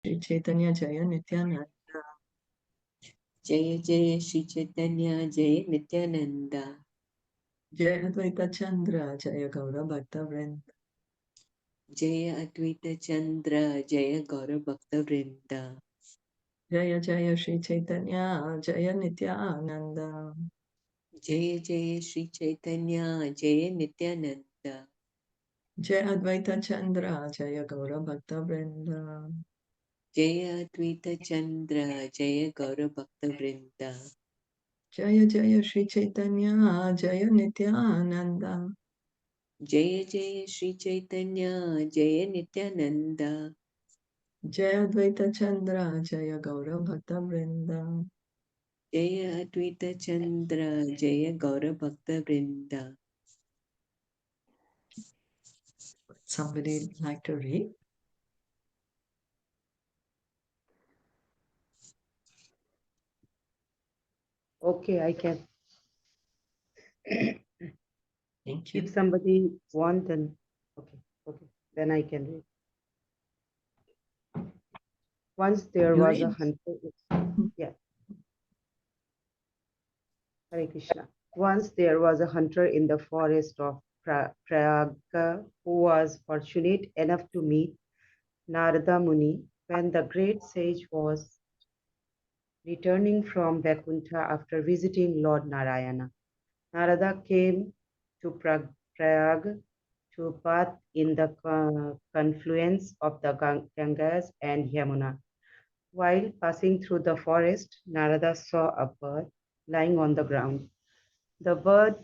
Shri Caitanya Jaya Nityananda. Jaya Jaya Shri Caitanya Jaya Nityananda. Jaya Advaita Chandra Jaya Gaura Bhakta Vrinda. Jaya Advaita Chandra Jaya Gaura Bhakta Vrinda. Jaya Jaya Shri Caitanya Jaya Nityananda. Jaya Jaya Shri Caitanya Jaya Nityananda. Jaya Advaita Chandra Jaya Gaura Bhakta Vrinda. Jaya Advaita Chandra Jaya Gaura Bhakta Vrinda. Jaya Jaya Shri Caitanya Jaya Nityananda. Jaya Jaya Shri Caitanya Jaya Nityananda. Jaya Advaita Chandra Jaya Gaura Bhakta Vrinda. Jaya Advaita Chandra Jaya Gaura Bhakta Vrinda. Somebody like to read? Okay, I can. Thank you. If somebody wants, then okay, then I can read. Once there You was a read? hunter. Yeah. Hare Krishna. Once there was a hunter in the forest of Prayaga who was fortunate enough to meet Narada Muni when the great sage was returning from Vaikuntha after visiting Lord Narayana. Narada came to Prayag to bathe in the confluence of the Gangas and Yamuna. While passing through the forest, Narada saw a bird lying on the ground. The bird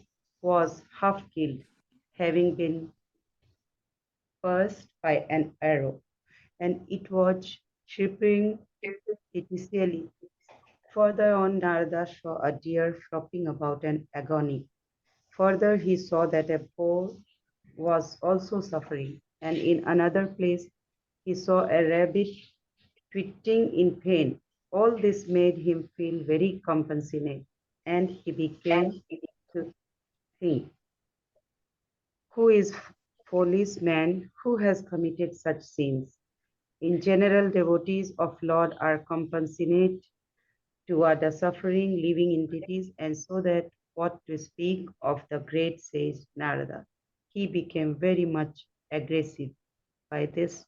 was half killed, having been pierced by an arrow, and it was chirping piteously. Further on, Narada saw a deer flopping about in agony. Further, he saw that a bull was also suffering, and in another place, he saw a rabbit twitching in pain. All this made him feel very compassionate, and he began to think, who is foolish man who has committed such sins? In general, devotees of Lord are compassionate toward the suffering living entities, and so that what to speak of the great sage Narada. He became very much aggressive by this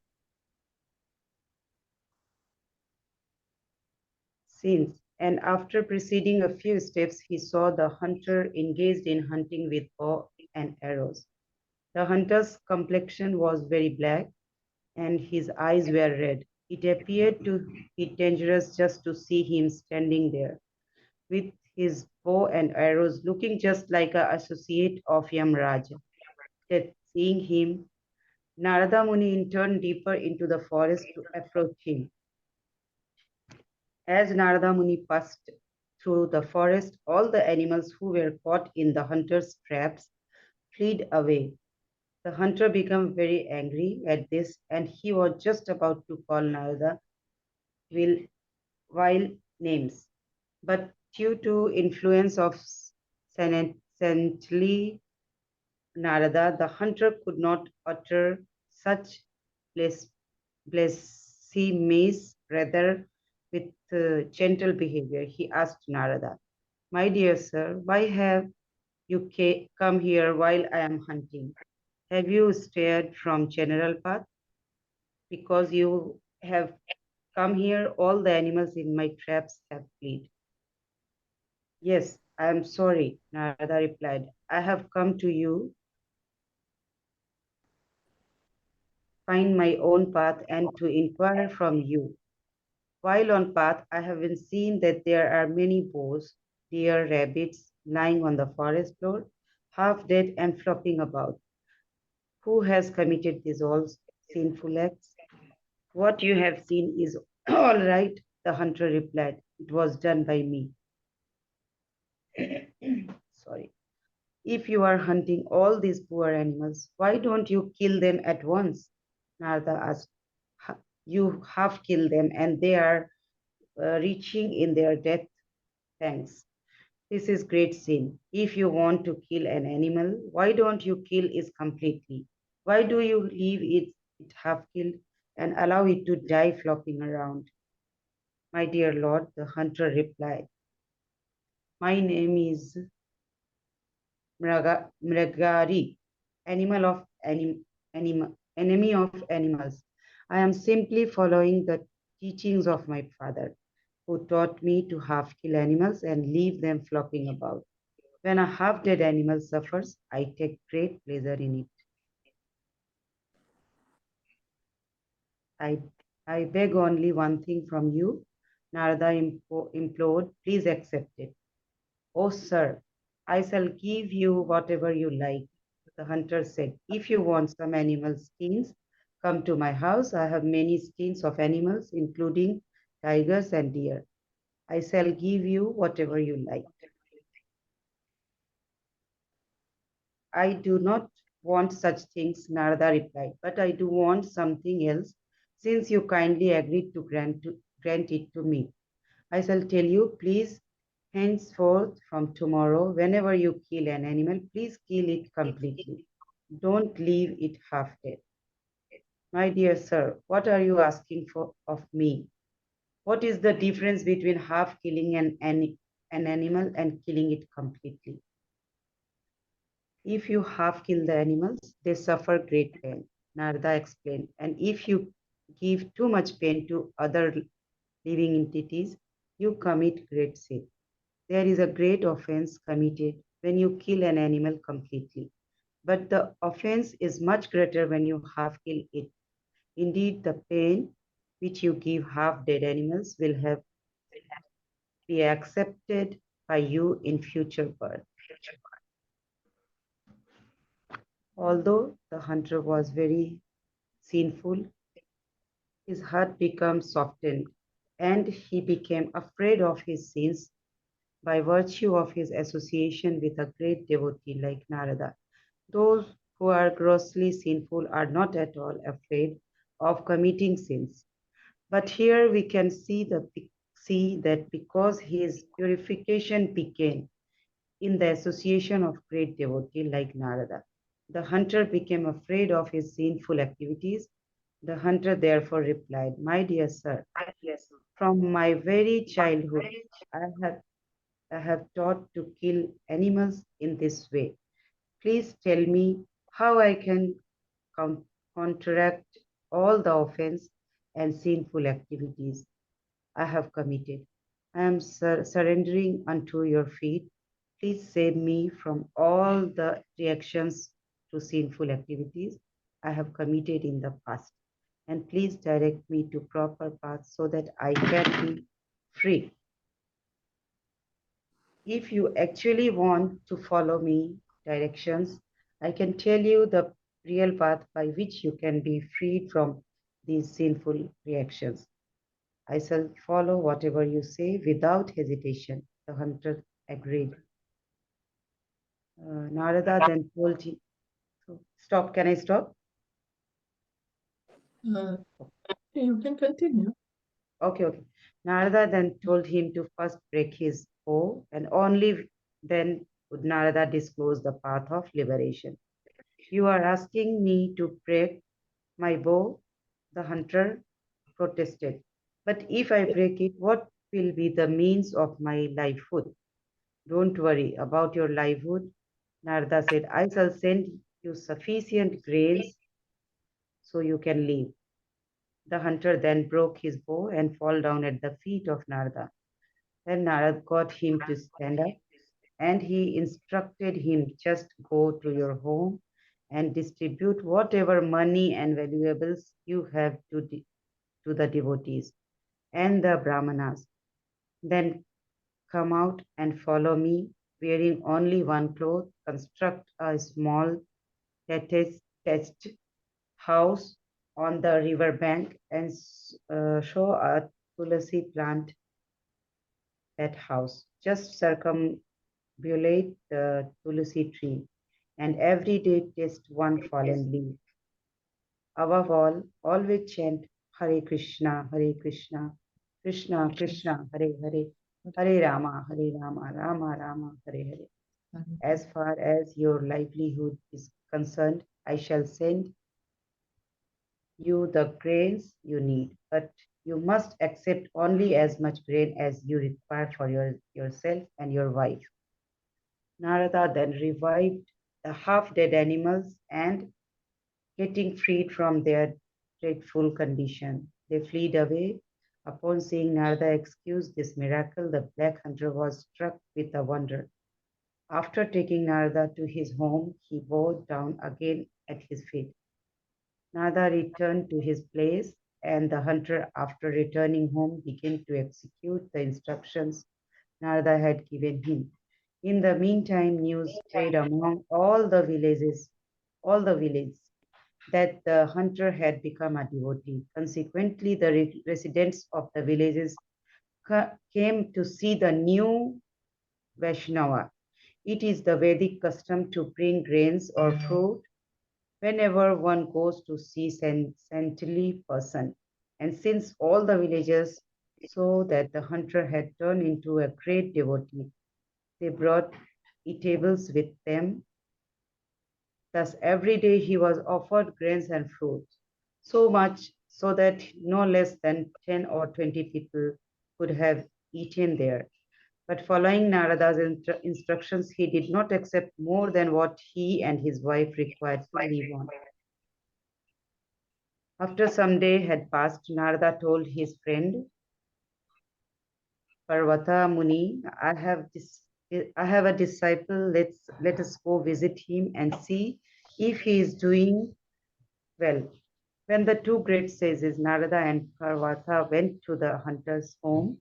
since, and after proceeding a few steps, he saw the hunter engaged in hunting with bow and arrows. The hunter's complexion was very black, and his eyes were red. It appeared to be dangerous just to see him standing there, with his bow and arrows looking just like an associate of Yamraja. That seeing him, Narada Muni turned deeper into the forest to approach him. As Narada Muni passed through the forest, all the animals who were caught in the hunter's traps fled away. The hunter became very angry at this, and he was just about to call Narada wild names. But due to influence of saintly Narada, the hunter could not utter such blasphemies. Rather, with gentle behavior, he asked Narada, "My dear sir, why have you come here while I am hunting? Have you strayed from general path? Because you have come here, all the animals in my traps have fled." "Yes, I am sorry," Narada replied. "I have come to you, find my own path, and to inquire from you. While on path, I have been seen that there are many boars, deer, rabbits lying on the forest floor, half dead and flopping about. Who has committed these all sinful acts?" "What you have seen is all right," the hunter replied. "It was done by me." Sorry. "If you are hunting all these poor animals, why don't you kill them at once?" Narada asked. "You have killed them, and they are reaching in their death pangs. This is great sin. If you want to kill an animal, why don't you kill it completely? Why do you leave it half killed? and allow it to die flopping around. My dear Lord, the hunter replied, my name is Mragari, enemy of animals. I am simply following the teachings of my father, who taught me to half kill animals and leave them flopping about. When a half dead animal suffers, I take great pleasure in it. I beg only one thing from you, Narada implored, please accept it. Oh, sir, I shall give you whatever you like. The hunter said, if you want some animal skins, come to my house. I have many skins of animals, including tigers and deer. I shall give you whatever you like. I do not want such things, Narada replied, but I do want something else, since you kindly agreed to grant it to me. I shall tell you, please, henceforth from tomorrow, whenever you kill an animal, please kill it completely. Don't leave it half dead. My dear sir, what are you asking for of me? What is the difference between half killing an animal and killing it completely? If you half kill the animals, they suffer great pain, Narada explained. And if you give too much pain to other living entities, you commit great sin. There is a great offense committed when you kill an animal completely, but the offense is much greater when you half kill it. Indeed, the pain which you give half dead animals will be accepted by you in future birth. Although the hunter was very sinful, his heart became softened and he became afraid of his sins by virtue of his association with a great devotee like Narada. Those who are grossly sinful are not at all afraid of committing sins. But here we can see that because his purification began in the association of great devotee like Narada, the hunter became afraid of his sinful activities. The hunter therefore replied, my dear sir, from my very childhood, I have taught to kill animals in this way. Please tell me how I can counteract all the offense and sinful activities I have committed. I am surrendering unto your feet. Please save me from all the reactions to sinful activities I have committed in the past. And please direct me to proper path so that I can be free. If you actually want to follow me directions, I can tell you the real path by which you can be freed from these sinful reactions. I shall follow whatever you say without hesitation. The hunter agreed. Narada then told him, stop, can I stop? You can continue. Okay. Narada then told him to first break his bow, and only then would Narada disclose the path of liberation. You are asking me to break my bow, the hunter protested. But if I break it, what will be the means of my livelihood? Don't worry about your livelihood, Narada said. I shall send you sufficient grains so you can live. The hunter then broke his bow and fell down at the feet of Narada. Then Narada got him to stand up and he instructed him, just go to your home and distribute whatever money and valuables you have to the devotees and the brahmanas. Then come out and follow me, wearing only one cloth, construct a small thatched house on the river bank and show a tulsi plant that house. Just circumambulate the tulsi tree and every day taste one fallen leaf. Above all, always chant Hare Krishna, Krishna Krishna, Hare Hare, Hare Rama, Rama Rama, Hare Hare. As far as your livelihood is concerned, I shall send you the grains you need, but you must accept only as much grain as you require for yourself and your wife. Narada then revived the half-dead animals and, getting freed from their dreadful condition, they fled away. Upon seeing Narada excuse this miracle, the black hunter was struck with a wonder. After taking Narada to his home, he bowed down again at his feet. Narada returned to his place, and the hunter, after returning home, began to execute the instructions Narada had given him. In the meantime, news spread among all the villages that the hunter had become a devotee. Consequently, the residents of the villages came to see the new Vaishnava. It is the Vedic custom to bring grains or fruit whenever one goes to see saintly person. And since all the villagers saw that the hunter had turned into a great devotee, they brought eatables with them. Thus every day he was offered grains and fruits, so much so that no less than 10 or 20 people could have eaten there. But following Narada's instructions, he did not accept more than what he and his wife required to live on. After some day had passed, Narada told his friend Parvata Muni, I have a disciple. Let us go visit him and see if he is doing well. When the two great sages, Narada and Parvata, went to the hunter's home,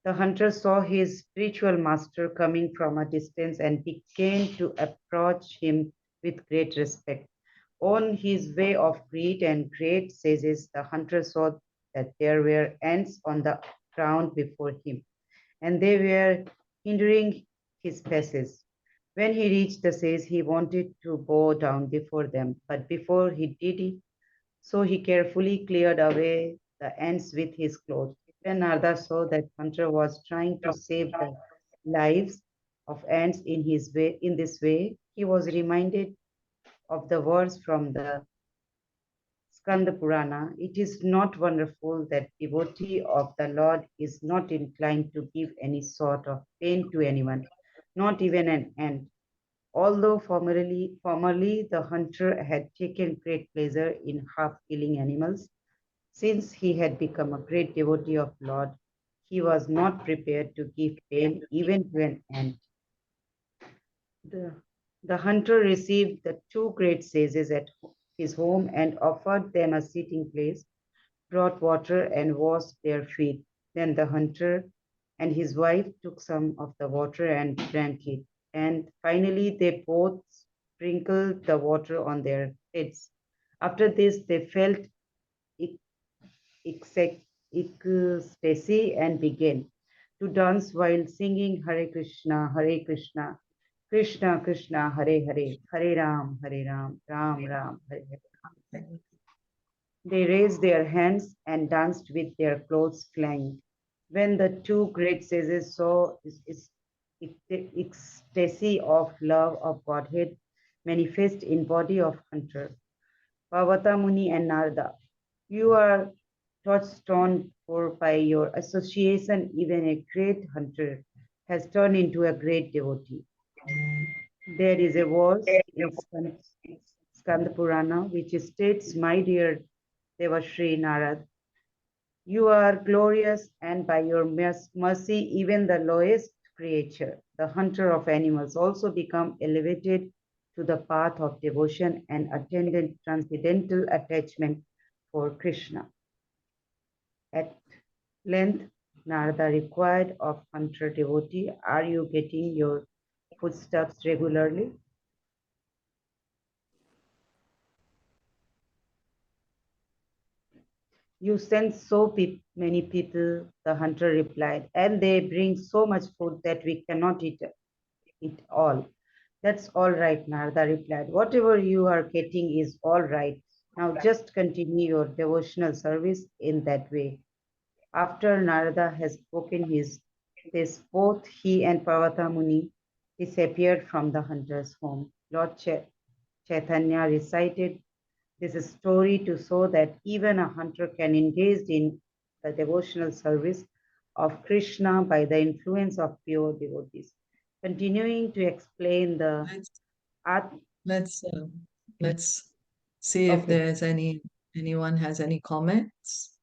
the hunter saw his spiritual master coming from a distance and began to approach him with great respect. On his way of great and great sages, the hunter saw that there were ants on the ground before him, and they were hindering his passage. When he reached the sage, he wanted to bow down before them, but before he did it, so he carefully cleared away the ants with his clothes. When Narada saw that hunter was trying to save the lives of ants in this way, he was reminded of the words from the Skanda Purana. It is not wonderful that devotee of the Lord is not inclined to give any sort of pain to anyone, not even an ant. Although formerly the hunter had taken great pleasure in half killing animals, since he had become a great devotee of Lord, he was not prepared to give pain even to an ant. The hunter received the two great sages at his home and offered them a sitting place, brought water and washed their feet. Then the hunter and his wife took some of the water and drank it. And finally, they both sprinkled the water on their heads. After this, they felt ecstasy and began to dance while singing Hare Krishna, Krishna Krishna, Hare Hare, Hare Ram, Ram Ram, Hare Hare. They raised their hands and danced with their clothes flying. When the two great sages saw this ecstasy of love of Godhead manifest in body of hunter, Bhagavata Muni and Narada, you are touchstone, for by your association even a great hunter has turned into a great devotee. There is a verse in Skanda Purana which states, my dear Devashri Narad, you are glorious, and by your mercy even the lowest creature, the hunter of animals, also become elevated to the path of devotion and attendant transcendental attachment for Krishna. At length, Narada required of hunter devotee, are you getting your footsteps regularly? You send so many people, the hunter replied, and they bring so much food that we cannot eat it all. That's all right, Narada replied. Whatever you are getting is all right. Now just continue your devotional service in that way. After Narada has spoken this, both he and Parvata Muni disappeared from the hunter's home. Lord Chaitanya recited This is a story to show that even a hunter can engage in the devotional service of Krishna by the influence of pure devotees. Continuing to explain the art. Let's see if Okay. there's anyone has any comments.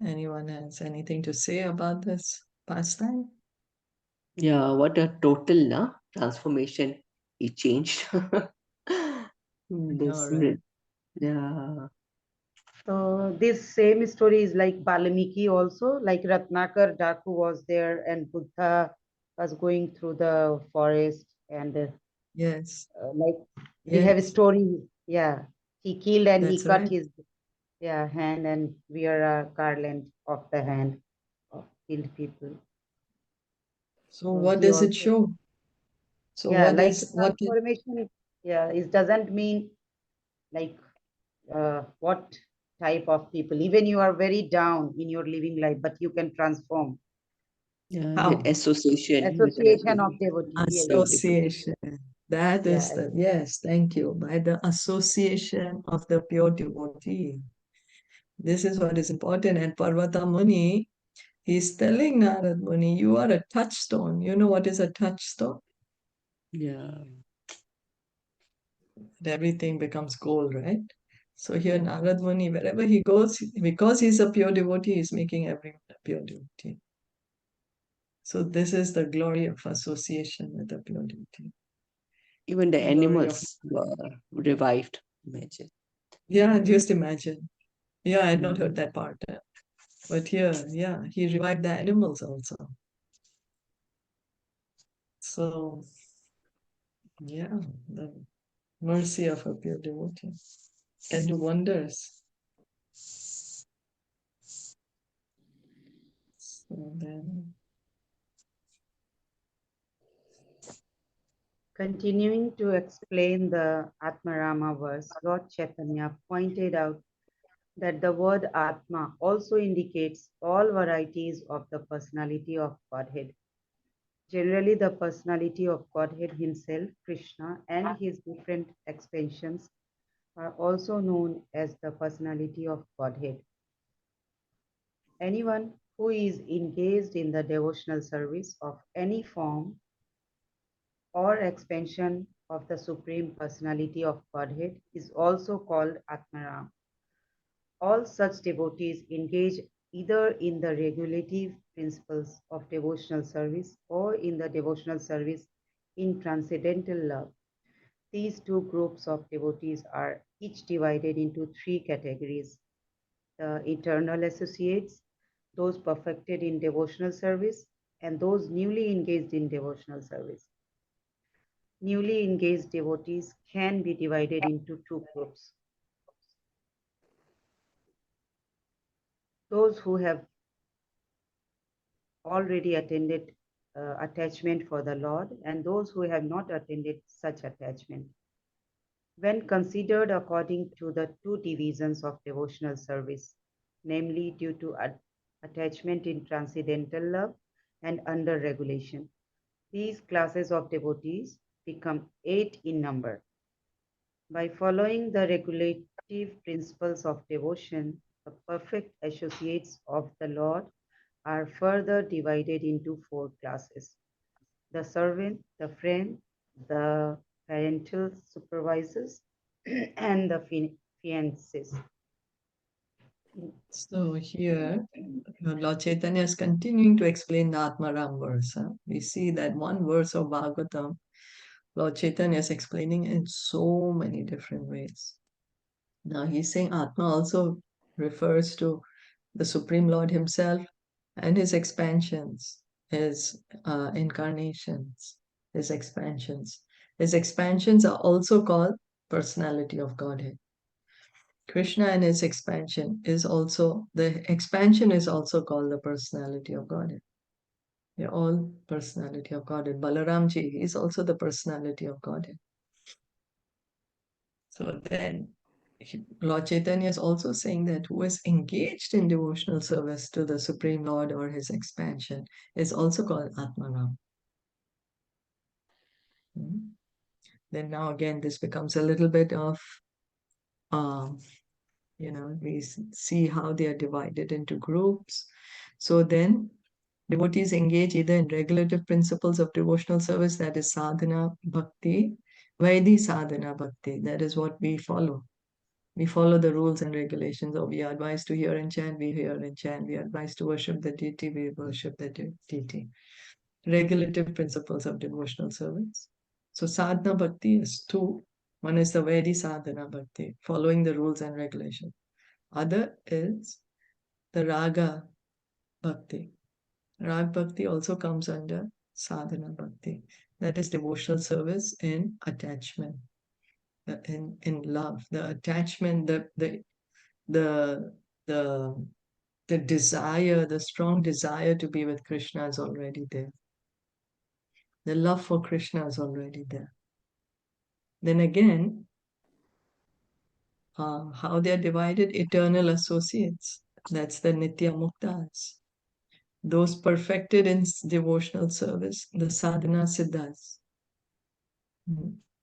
Anyone has anything to say about this pastime? Yeah, what a total transformation he changed. All This, right. yeah, So this same story is like Valmiki also, like Ratnakar Daku was there and Buddha was going through the forest and Yes, like we have a yes, story. Yeah, he killed and he that's cut right. his hand and wear a garland of the hand of killed people. So So what he does it also, show? So yeah, what like is what did transformation. Yeah, it doesn't mean like what type of people. Even you are very down in your living life, but you can transform. yeah, the how? association with Association another of devotee. Yeah, yeah, pure devotee. Association. That is yeah. the, yes, thank you. By the association of the pure devotee. This is what is important. And Parvata Muni, he's telling Narad Muni, you are a touchstone. You know what is a touchstone? Yeah, Everything becomes gold, right? So here Yeah. Narad Muni, wherever he goes, because he's a pure devotee, he's making everyone a pure devotee. So this is the glory of association with the pure devotee. even the Glory of, animals were revived. Imagine. yeah, just imagine. Yeah, I had not Mm. heard that part. But here, yeah, he revived the animals also. So, yeah, the mercy of a pure devotee can do wonders. So then, Continuing to explain the Atmarama verse, Lord Chaitanya pointed out that the word Atma also indicates all varieties of the personality of Godhead. Generally, the personality of Godhead himself, Krishna, and his different expansions are also known as the personality of Godhead. Anyone who is engaged in the devotional service of any form or expansion of the Supreme Personality of Godhead is also called Atmaram. All such devotees engage either in the regulative principles of devotional service or in the devotional service in transcendental love. These two groups of devotees are each divided into three categories: the eternal associates, those perfected in devotional service, and those newly engaged in devotional service. Newly engaged devotees can be divided into two groups: those who have already attended attachment for the Lord, and those who have not attended such attachment. When considered according to the two divisions of devotional service, namely due to attachment in transcendental love and under regulation, these classes of devotees become 8 in number. By following the regulative principles of devotion, the perfect associates of the Lord are further divided into 4 classes: the servant, the friend, the parental supervisors, and the fiancés. so here, Lord Chaitanya is continuing to explain the Atmaram verse. We see that one verse of Bhagavatam, Lord Chaitanya is explaining in so many different ways. Now he's saying Atma also refers to the Supreme Lord himself and his expansions, his incarnations, his expansions. His expansions are also called personality of Godhead. Krishna and his expansion is also, the expansion is also called the personality of Godhead. They're all personality of Godhead. Balaramji is also the personality of Godhead. So then Lord Chaitanya is also saying that who is engaged in devotional service to the Supreme Lord or his expansion is also called Atmaram. Hmm. Then now again, this becomes a little bit of we see how they are divided into groups. So then devotees engage either in regulative principles of devotional service, that is sadhana bhakti, Vaidhi sadhana bhakti, that is what we follow. We follow the rules and regulations. Or we are advised to hear and chant, we hear and chant. We are advised to worship the deity, we worship the deity. Regulative principles of devotional service. So sadhana bhakti is two. One is the Vaidhi sadhana bhakti, following the rules and regulations. Other is the raga bhakti. Rag bhakti also comes under sadhana bhakti. That is devotional service in attachment, in love. The attachment, the the the desire, the strong desire to be with Krishna is already there. The love for Krishna is already there. Then again, how they are divided, eternal associates. That's the Nitya Muktas. Those perfected in devotional service, the sadhana siddhas.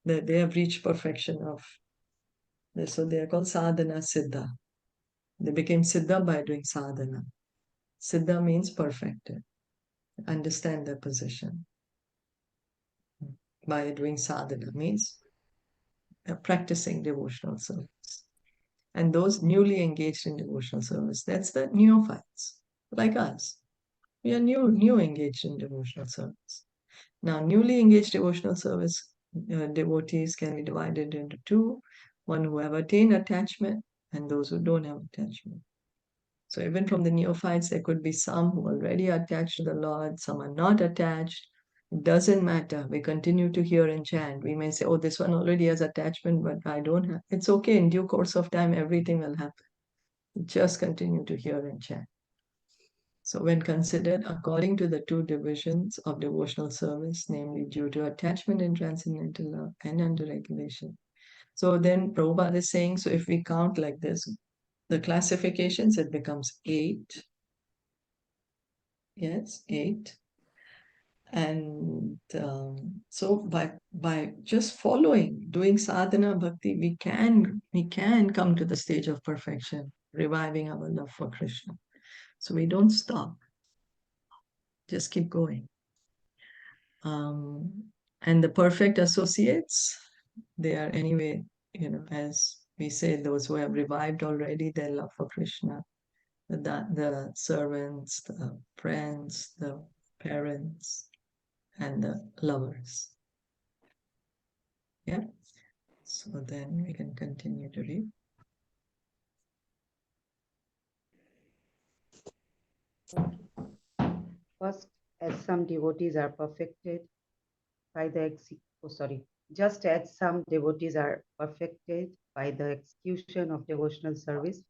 They have reached perfection of this. So they are called sadhana siddha. They became siddha by doing sadhana. Siddha means perfected. Understand their position. By doing sadhana means practicing devotional service. And those newly engaged in devotional service, that's the neophytes, like us. We are new engaged in devotional service. Now, newly engaged devotional service devotees can be divided into two: one who have attained attachment and those who don't have attachment. So even from the neophytes, there could be some who are already attached to the Lord, some are not attached. It doesn't matter. We continue to hear and chant. We may say, oh, this one already has attachment, but I don't have. It's okay. In due course of time, everything will happen. Just continue to hear and chant. So when considered according to the two divisions of devotional service, namely due to attachment and transcendental love and under regulation. So then Prabhupada is saying, so if we count like this, the classifications, it becomes 8. Yes, 8. And so by just following, doing sadhana bhakti, we can come to the stage of perfection, reviving our love for Krishna. So we don't stop. Just keep going. And the perfect associates, they are anyway, as we say, those who have revived already their love for Krishna, the servants, the friends, the parents, and the lovers. Yeah. So then we can continue to read. First, as some devotees are perfected by the just as some devotees are perfected by the execution of devotional service,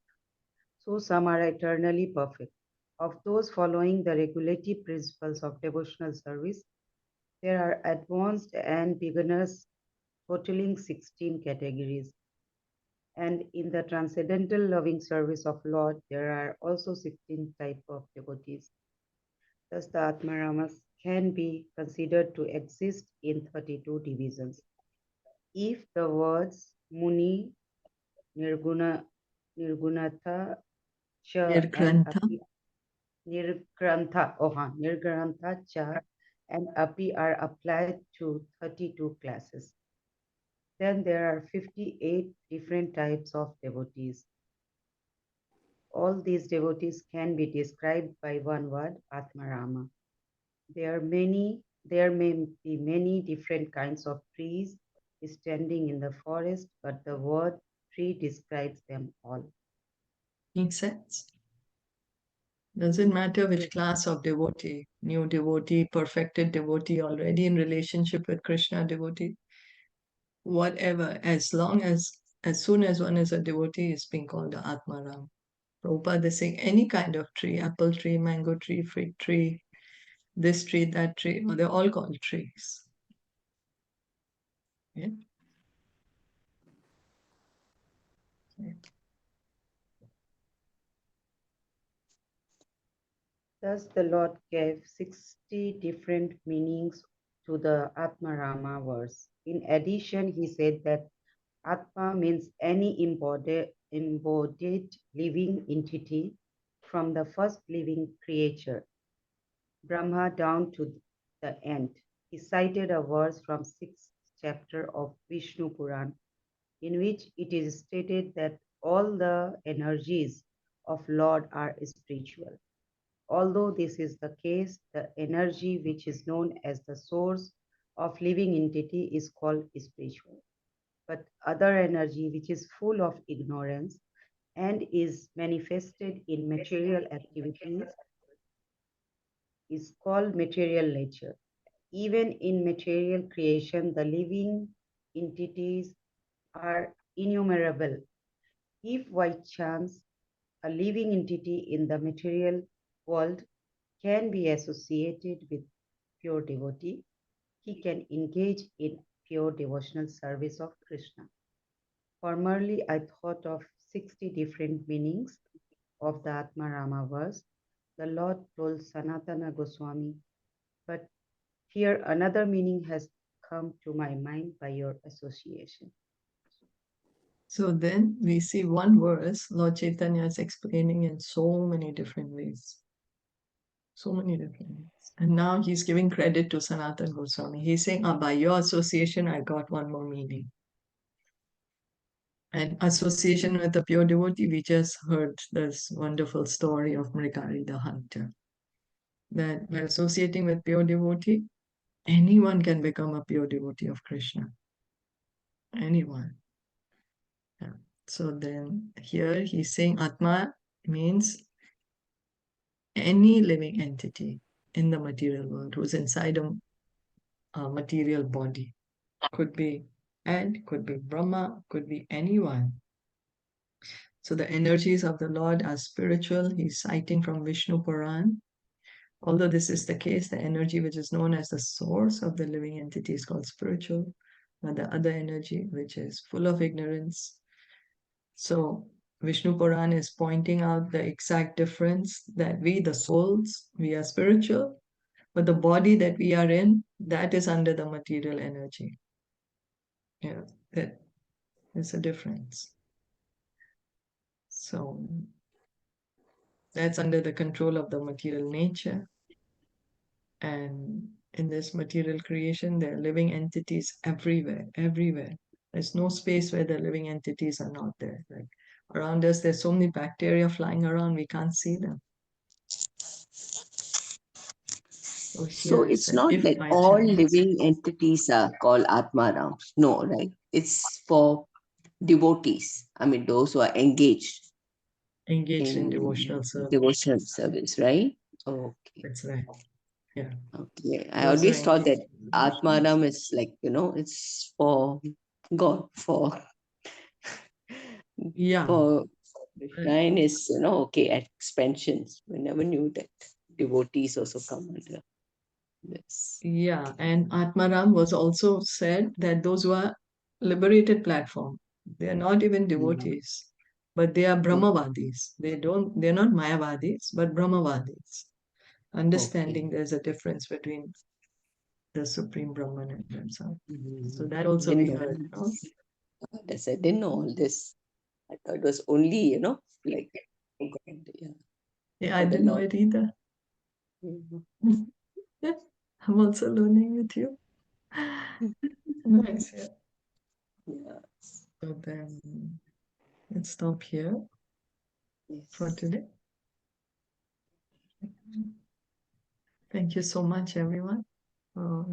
so some are eternally perfect. Of those following the regulative principles of devotional service, there are advanced and beginners, totaling 16 categories. And in the transcendental loving service of Lord, there are also 16 types of devotees. Thus, the Atmaramas can be considered to exist in 32 divisions. If the words Muni, Nirgunatha, Cha, and Nirgrantha. Api, Nirgrantha, Cha, and Api are applied to 32 classes. Then there are 58 different types of devotees. All these devotees can be described by one word, Atmarama. There may be many different kinds of trees standing in the forest, but the word tree describes them all. Makes sense. Doesn't matter which class of devotee, new devotee, perfected devotee, already in relationship with Krishna devotee, whatever, as soon as one is a devotee, is being called the Atmaram. Prabhupada is saying any kind of tree, apple tree, mango tree, fig tree, this tree, that tree, they're all called trees. Yeah. Yeah. Thus, the Lord gave 60 different meanings to the Atmarama verse. In addition, he said that Atma means any embodied living entity from the first living creature, Brahma, down to the end. He cited a verse from 6th chapter of Vishnu Puran, in which it is stated that all the energies of Lord are spiritual. Although this is the case, the energy which is known as the source of living entity is called spiritual. But other energy which is full of ignorance and is manifested in material activities is called material nature. Even in material creation, the living entities are innumerable. If by chance a living entity in the material world can be associated with pure devotee, he can engage in pure devotional service of Krishna. Formerly, I thought of 60 different meanings of the Atma Rama verse. The Lord told Sanatana Gosvāmī, but here another meaning has come to my mind by your association. So then we see one verse, Lord Chaitanya is explaining in so many different ways. So many different ways. And now he's giving credit to Sanatana Goswami. He's saying, by your association, I got one more meaning. And association with a pure devotee, we just heard this wonderful story of Mrikari the hunter. That by associating with pure devotee, anyone can become a pure devotee of Krishna. Anyone. Yeah. So then here he's saying Atma means any living entity in the material world who's inside a material body. Could be ant, could be Brahma, could be anyone. So the energies of the Lord are spiritual. He's citing from Vishnu Puran. Although this is the case, the energy which is known as the source of the living entity is called spiritual, and the other energy, which is full of ignorance. So Vishnu Puran is pointing out the exact difference that we, the souls, we are spiritual, but the body that we are in, that is under the material energy. Yeah, that is a difference. So that's under the control of the material nature. And in this material creation, there are living entities everywhere, everywhere. There's no space where the living entities are not there. Like around us, there's so many bacteria flying around, we can't see them. So So here it it's said, not if that by all chance living entities are called Atmarams. No, right? It's for devotees. I mean, those who are engaged engaged in in devotional service, devotional service, right? Okay. that's right. Yeah. Okay. I Those who are always thought that engaged in devotional Atmaram service. is like, it's for God, Yeah. for Krishna is, okay, expansions. We never knew that devotees also come under this. Yeah, and Atmaram was also said that those who are liberated platform, they are not even devotees, but they are Brahmavadis. They're not Mayavadis, but Brahmavadis. Understanding there's a difference between the Supreme Brahman and themselves. So that also Didn't we know. heard, no? I didn't know all this. I thought it was only, like, oh God, yeah, Yeah, for I the didn't know Lord. it either. Yeah, I'm also learning with you. Nice, yeah. Yeah. So then let's stop here for Yes. today. Thank you so much, everyone, for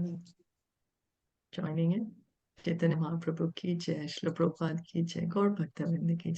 joining in. Chaitanya Mahaprabhu ki jai, Srila Prabhupada ki jai, Gaur Bhakta Vrinda ki jai.